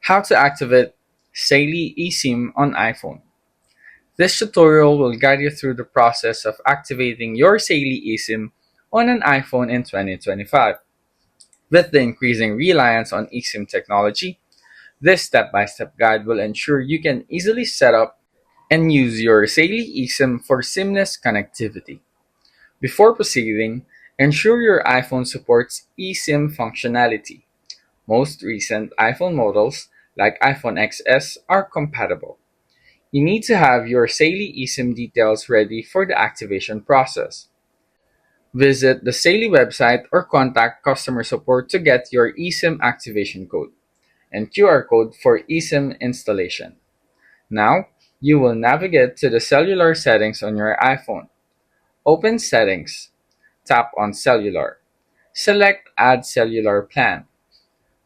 How to activate Saily Esim on iPhone. This tutorial will guide you through the process of activating your Saily Esim on an iPhone in 2025. With the increasing reliance on eSIM technology, this step-by-step guide will ensure you can easily set up and use your Saily eSIM for seamless connectivity. Before proceeding, ensure your iPhone supports eSIM functionality. Most recent iPhone models, like iPhone XS, are compatible. You need to have your Saily eSIM details ready for the activation process. Visit the Saily website or contact customer support to get your eSIM activation code and QR code for eSIM installation. Now, you will navigate to the cellular settings on your iPhone. Open Settings, tap on Cellular. Select Add Cellular Plan.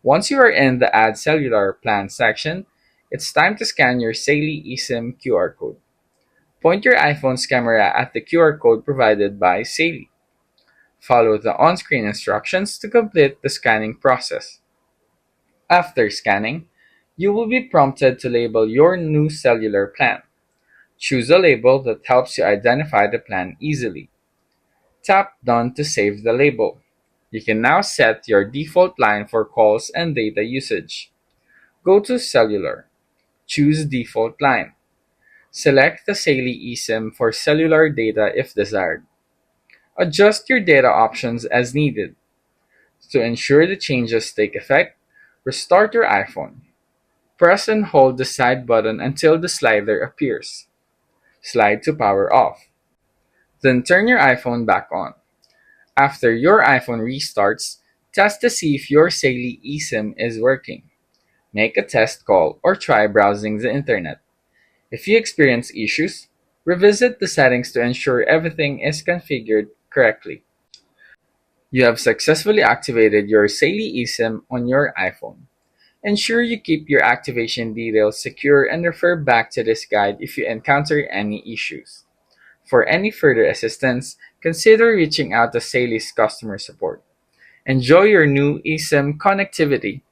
Once you are in the Add Cellular Plan section, it's time to scan your Saily eSIM QR code. Point your iPhone's camera at the QR code provided by Saily. Follow the on-screen instructions to complete the scanning process. After scanning, you will be prompted to label your new cellular plan. Choose a label that helps you identify the plan easily. Tap Done to save the label. You can now set your default line for calls and data usage. Go to Cellular. Choose Default Line. Select the Saily eSIM for cellular data if desired. Adjust your data options as needed. To ensure the changes take effect, restart your iPhone. Press and hold the side button until the slider appears. Slide to power off. Then turn your iPhone back on. After your iPhone restarts, test to see if your Saily eSIM is working. Make a test call or try browsing the internet. If you experience issues, revisit the settings to ensure everything is configured correctly. You have successfully activated your Saily eSIM on your iPhone. Ensure you keep your activation details secure and refer back to this guide if you encounter any issues. For any further assistance, consider reaching out to Saily's customer support. Enjoy your new eSIM connectivity